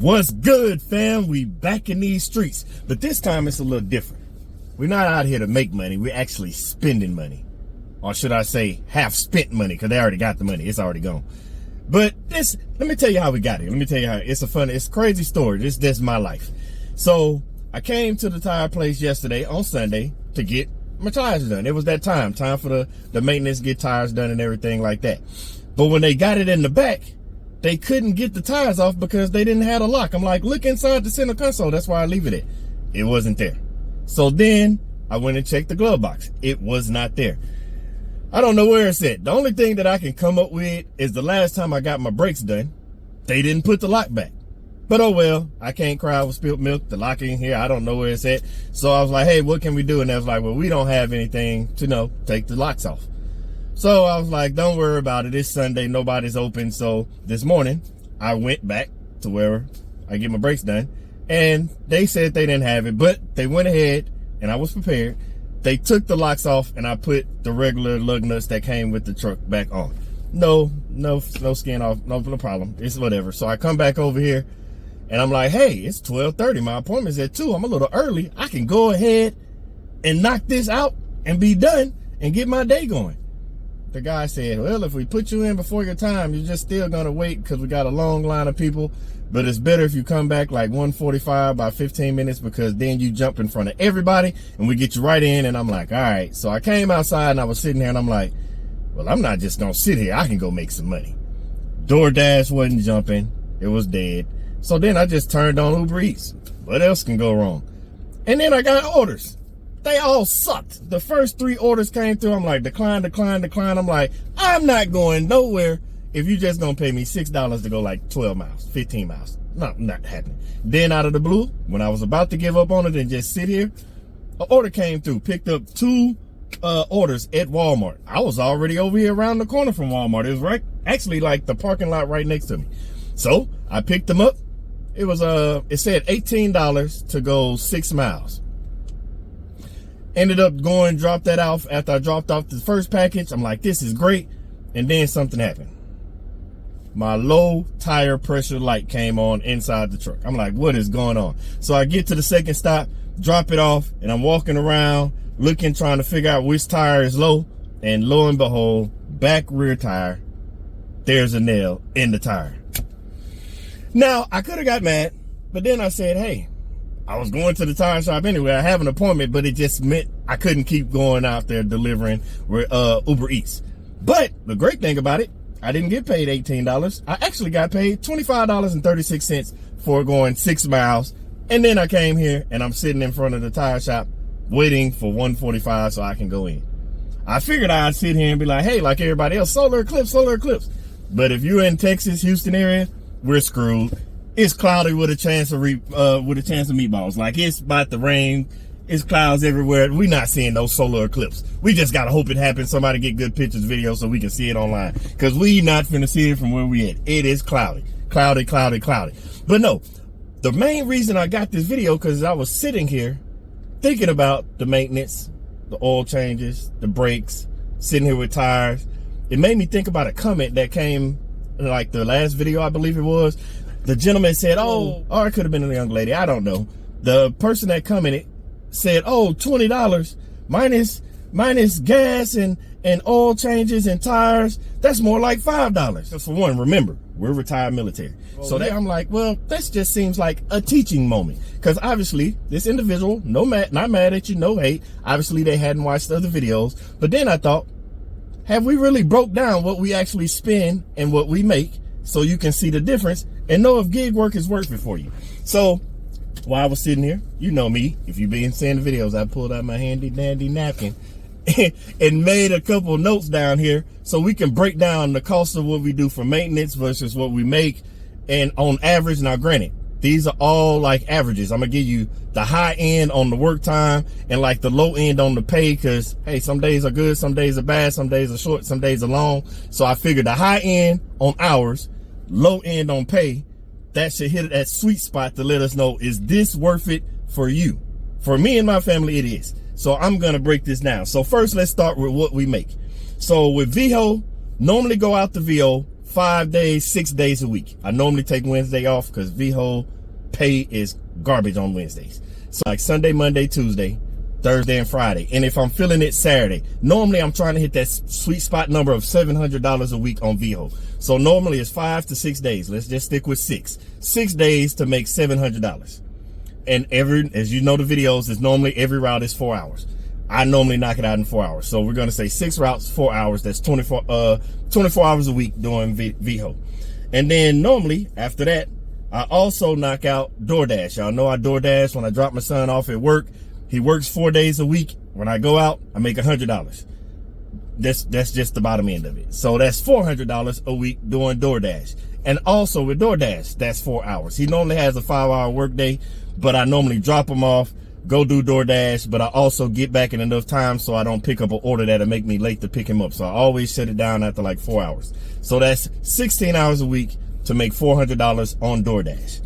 What's good, fam? We back in these streets, but this time it's a little different. We're not out here to make money. We're actually spending money, or should I say half spent money, because they already got the money. It's already gone. But let me tell you how we got here. Let me tell you how it's a crazy story. This my life. So I came to the tire place yesterday on Sunday to get my tires done. It was that time for the maintenance, get tires done and everything like that. But when they got it in the back, they couldn't get the tires off because they didn't have a lock. I'm like, look inside the center console. That's why I leave it at. It wasn't there. So then I went and checked the glove box. It was not there. I don't know where it's at. The only thing that I can come up with is the last time I got my brakes done, they didn't put the lock back. But oh well, I can't cry with spilled milk. The lock ain't here. I don't know where it's at. So I was like, hey, what can we do? And they was like, well, we don't have anything to take the locks off. So I was like, don't worry about it. It's Sunday. Nobody's open. So this morning I went back to where I get my brakes done, and they said they didn't have it, but they went ahead and I was prepared. They took the locks off and I put the regular lug nuts that came with the truck back on. No skin off. No problem. It's whatever. So I come back over here and I'm like, hey, it's 12:30. My appointment's at 2. I'm a little early. I can go ahead and knock this out and be done and get my day going. The guy said, well, if we put you in before your time, you're just still going to wait because we got a long line of people. But it's better if you come back like 1:45 by 15 minutes, because then you jump in front of everybody and we get you right in. And I'm like, all right. So I came outside and I was sitting there and I'm like, well, I'm not just going to sit here. I can go make some money. DoorDash wasn't jumping. It was dead. So then I just turned on Uber Eats. What else can go wrong? And then I got orders. They all sucked. The first 3 orders came through. I'm like, decline. I'm like, I'm not going nowhere if you just gonna pay me $6 to go like 12 miles, 15 miles. No, not happening. Then out of the blue, when I was about to give up on it and just sit here, an order came through. Picked up 2 orders at Walmart. I was already over here around the corner from Walmart. It was actually like the parking lot right next to me. So I picked them up. It was it said $18 to go 6 miles. Ended up going, dropped that off. After I dropped off the first package, I'm like, this is great. And then something happened. My low tire pressure light came on inside the truck. I'm like, what is going on? So I get to the second stop, drop it off, and I'm walking around looking, trying to figure out which tire is low. And lo and behold, back rear tire, there's a nail in the tire. Now, I could have got mad, but then I said, hey, I was going to the tire shop anyway. I have an appointment, but it just meant I couldn't keep going out there delivering Uber Eats. But the great thing about it, I didn't get paid $18. I actually got paid $25.36 for going 6 miles. And then I came here and I'm sitting in front of the tire shop waiting for 1:45 so I can go in. I figured I'd sit here and be like, hey, like everybody else, solar eclipse. But if you're in Texas, Houston area, we're screwed. It's cloudy with a chance of meatballs. Like, it's about to rain. It's clouds everywhere. We're not seeing no solar eclipse. We just gotta hope it happens. Somebody get good pictures, videos, so we can see it online. Cause we not finna see it from where we at. It is cloudy. But no, the main reason I got this video, cause I was sitting here thinking about the maintenance, the oil changes, the brakes, sitting here with tires. It made me think about a comment that came like the last video, I believe it was. The gentleman said, or it could have been a young lady, I don't know. The person that commented said, $20 minus gas and oil changes and tires. That's more like $5. So for one, remember, we're retired military. So I'm like, well, this just seems like a teaching moment. Because obviously, this individual, not mad at you, no hate. Obviously, they hadn't watched other videos. But then I thought, have we really broke down what we actually spend and what we make, so you can see the difference and know if gig work is worth it for you? So while I was sitting here, you know me, if you've been seeing the videos, I pulled out my handy dandy napkin and made a couple notes down here so we can break down the cost of what we do for maintenance versus what we make. And on average, now granted, these are all like averages. I'm gonna give you the high end on the work time and like the low end on the pay, because hey, some days are good, some days are bad, some days are short, some days are long. So I figured the high end on hours, low end on pay, that should hit that sweet spot to let us know, is this worth it for you? For me and my family, it is. So I'm gonna break this down. So first, let's start with what we make. So with Veho, normally go out to Veho 5 days, 6 days a week. I normally take Wednesday off because Veho pay is garbage on Wednesdays. So like Sunday, Monday, Tuesday, Thursday, and Friday. And if I'm feeling it, Saturday. Normally, I'm trying to hit that sweet spot number of $700 a week on Veho. So normally it's 5 to 6 days. Let's just stick with 6. 6 days to make $700. And as you know, the videos is normally every route is 4 hours. I normally knock it out in 4 hours. So we're going to say 6 routes, 4 hours. That's 24 hours a week doing Veho. And then normally after that, I also knock out DoorDash. Y'all know I DoorDash when I drop my son off at work. He works 4 days a week. When I go out, I make $100. That's just the bottom end of it. So that's $400 a week doing DoorDash. And also with DoorDash, that's 4 hours. He normally has a 5-hour work day, but I normally drop him off, go do DoorDash, but I also get back in enough time so I don't pick up an order that'll make me late to pick him up. So I always shut it down after like 4 hours. So that's 16 hours a week to make $400 on DoorDash.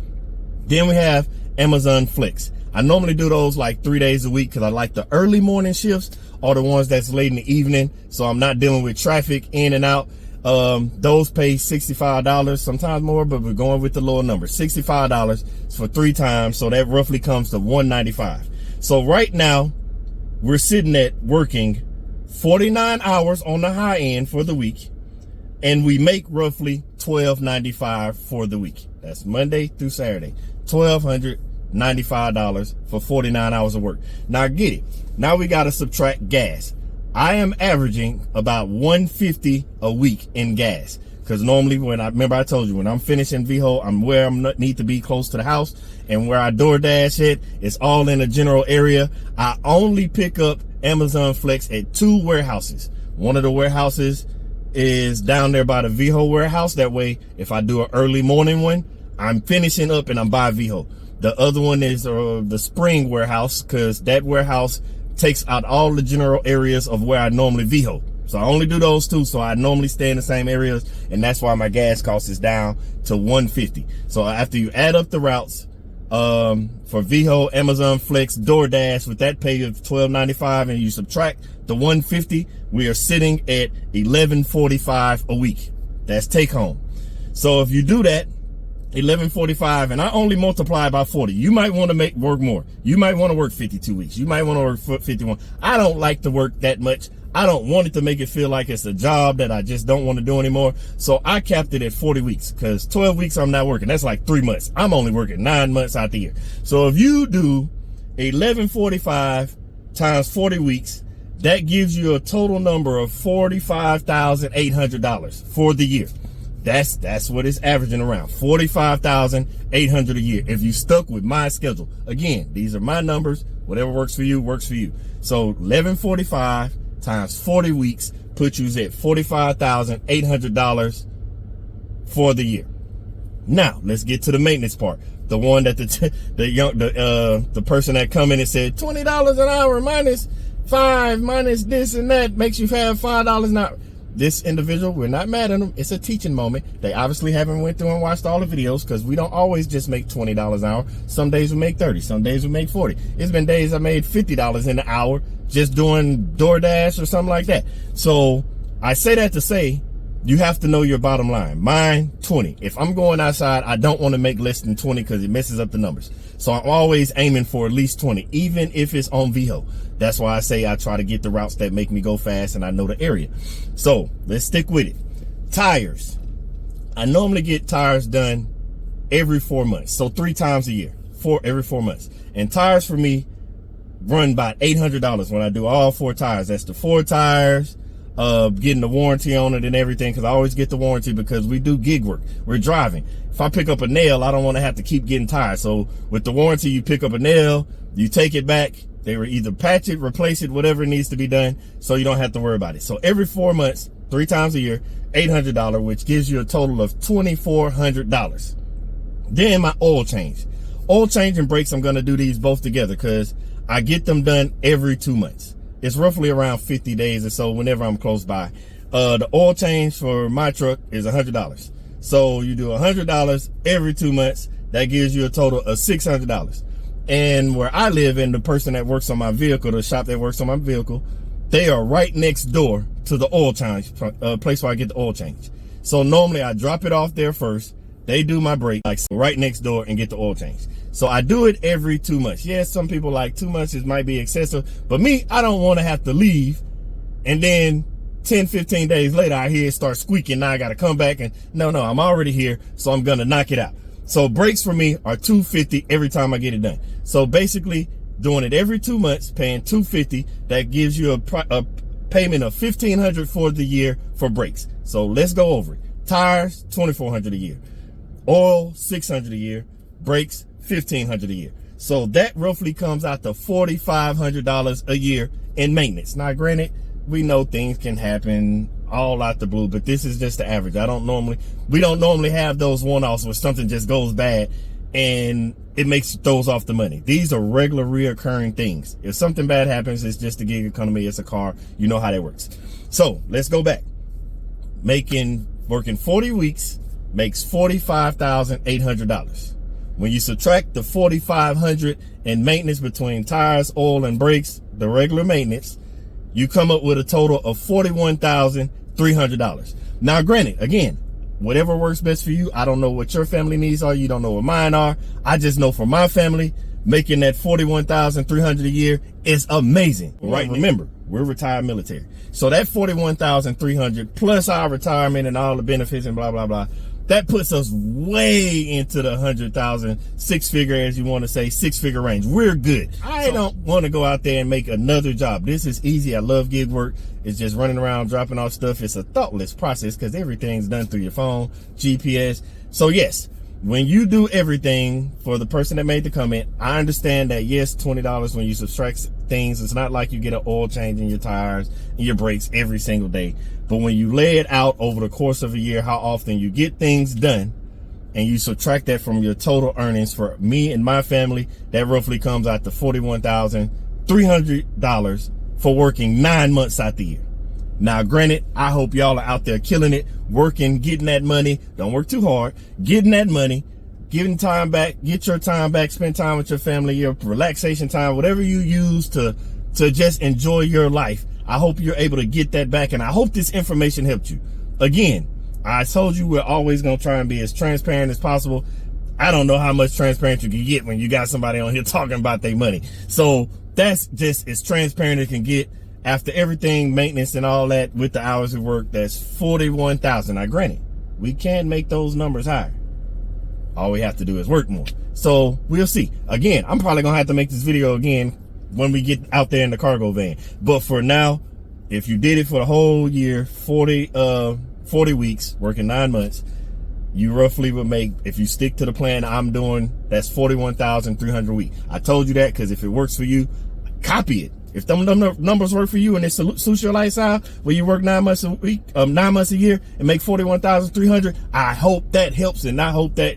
Then we have Amazon Flex. I normally do those like 3 days a week because I like the early morning shifts or the ones that's late in the evening. So I'm not dealing with traffic in and out. Those pay $65, sometimes more, but we're going with the lower number. $65 for 3 times. So that roughly comes to $195. So right now we're sitting at working 49 hours on the high end for the week. And we make roughly $1,295 for the week. That's Monday through Saturday. $1,295 for 49 hours of work. Now get it. Now we got to subtract gas. I am averaging about $150 a week in gas. Because normally remember I told you, when I'm finishing Veho, I'm where I need to be close to the house. And where I DoorDash it, it's all in a general area. I only pick up Amazon Flex at 2 warehouses. One of the warehouses is down there by the Veho warehouse. That way, if I do an early morning one, I'm finishing up and I'm by Veho. The other one is the Spring warehouse, because that warehouse takes out all the general areas of where I normally Veho. So I only do those 2. So I normally stay in the same areas, and that's why my gas cost is down to $150. So after you add up the routes for Veho, Amazon Flex, DoorDash, with that pay of $1,295, and you subtract the $150, we are sitting at $1,145 a week. That's take home. So if you do that, $1,145, and I only multiply by 40. You might want to work more. You might want to work 52 weeks. You might want to work 51. I don't like to work that much. I don't want it to make it feel like it's a job that I just don't want to do anymore. So I capped it at 40 weeks because 12 weeks I'm not working. That's like 3 months. I'm only working 9 months out the year. So if you do $1,145 times 40 weeks, that gives you a total number of $45,800 for the year. That's what it's averaging around, $45,800 a year. If you stuck with my schedule, again, these are my numbers. Whatever works for you, works for you. So $1,145 times 40 weeks puts you at $45,800 for the year. Now let's get to the maintenance part. The one that the person that come in and said $20 an hour minus 5 minus this and that makes you have $5 an hour. This individual, we're not mad at them. It's a teaching moment. They obviously haven't went through and watched all the videos, because we don't always just make $20 an hour. Some days we make 30. Some days we make 40. It's been days I made $50 in the hour just doing DoorDash or something like that. So I say that to say, you have to know your bottom line. Mine, 20. If I'm going outside, I don't want to make less than 20 because it messes up the numbers. So I'm always aiming for at least 20, even if it's on Veho. That's why I say I try to get the routes that make me go fast and I know the area. So let's stick with it. Tires. I normally get tires done every 4 months. So 3 times a year, every 4 months. And tires for me run about $800 when I do all 4 tires. That's the 4 tires, getting the warranty on it and everything, because I always get the warranty because we do gig work. We're driving. If I pick up a nail, I don't want to have to keep getting tires. So with the warranty, you pick up a nail, you take it back. They will either patch it, replace it, whatever needs to be done, so you don't have to worry about it. So every 4 months, 3 times a year, $800, which gives you a total of $2,400. Then my oil change. Oil change and brakes, I'm going to do these both together because I get them done every 2 months. It's roughly around 50 days or so whenever I'm close by. The oil change for my truck is $100. So you do $100 every 2 months. That gives you a total of $600. And where I live, and the person that works on my vehicle, the shop that works on my vehicle, they are right next door to the oil change place where I get the oil change. So normally I drop it off there first. They do my brake like right next door and get the oil change. So I do it every 2 months. Yes, some people like 2 months, it might be excessive, but me, I don't want to have to leave and then 10, 15 days later, I hear it start squeaking. Now I got to come back and no, I'm already here. So I'm going to knock it out. So brakes for me are $250 every time I get it done. So basically doing it every 2 months, paying $250, that gives you a payment of $1,500 for the year for brakes. So let's go over it. Tires, $2,400 a year. Oil, $600 a year. Brakes, $1,500 a year. So that roughly comes out to $4,500 a year in maintenance. Now, granted, we know things can happen all out the blue, but this is just the average. We don't normally have those one-offs where something just goes bad and it makes you throws off the money. These are regular reoccurring things. If something bad happens, it's just a gig economy. It's a car. You know how that works. So let's go back. Working 40 weeks makes $45,800. When you subtract the $4,500 in maintenance between tires, oil, and brakes, the regular maintenance, you come up with a total of $41,300. Now, granted, again, whatever works best for you. I don't know what your family needs are. You don't know what mine are. I just know for my family, making that $41,300 a year is amazing. Right? Remember, we're retired military. So that $41,300 plus our retirement and all the benefits and blah, blah, blah, that puts us way into the 100,000, six-figure, as you want to say, six-figure range. We're good. I don't want to go out there and make another job. This is easy. I love gig work. It's just running around, dropping off stuff. It's a thoughtless process because everything's done through your phone, GPS. So yes, when you do everything for the person that made the comment, I understand that, yes, $20 when you subtract things. It's not like you get an oil change in your tires and your brakes every single day. But when you lay it out over the course of a year, how often you get things done, and you subtract that from your total earnings for me and my family, that roughly comes out to $41,300 for working 9 months out the year. Now, granted, I hope y'all are out there killing it, working, getting that money. Don't work too hard. Getting that money, getting time back, get your time back, spend time with your family, your relaxation time, whatever you use to just enjoy your life. I hope you're able to get that back, and I hope this information helped you. Again, I told you we're always going to try and be as transparent as possible. I don't know how much transparent you can get when you got somebody on here talking about their money. So that's just as transparent as it can get. After everything, maintenance and all that, with the hours of work, that's $41,000. Now, granted, we can make those numbers higher. All we have to do is work more. So we'll see. Again, I'm probably going to have to make this video again when we get out there in the cargo van. But for now, if you did it for the whole year, 40 weeks, working 9 months, you roughly would make, if you stick to the plan I'm doing, that's $41,300 a week. I told you that because if it works for you, copy it. If them numbers work for you and it suits your lifestyle, where you work 9 months a week, 9 months a year and make $41,300, I hope that helps, and I hope that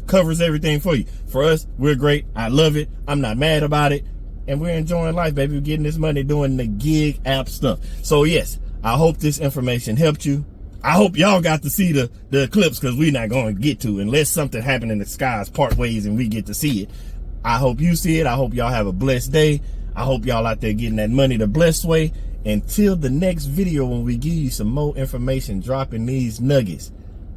covers everything for you. For us, we're great. I love it. I'm not mad about it. And we're enjoying life, baby. We're getting this money doing the gig app stuff. So yes, I hope this information helped you. I hope y'all got to see the eclipse, because we're not going to get to, unless something happened in the skies part ways and we get to see it. I hope you see it. I hope y'all have a blessed day. I hope y'all out there getting that money the blessed way. Until the next video, when we give you some more information, dropping these nuggets,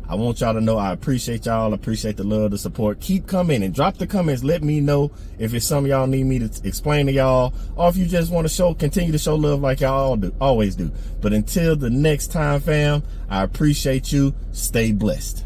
I want y'all to know I appreciate y'all. Appreciate the love, the support. Keep coming and drop the comments. Let me know if it's something y'all need me to explain to y'all, or if you just want to continue to show love like y'all always do. But until the next time, fam, I appreciate you. Stay blessed.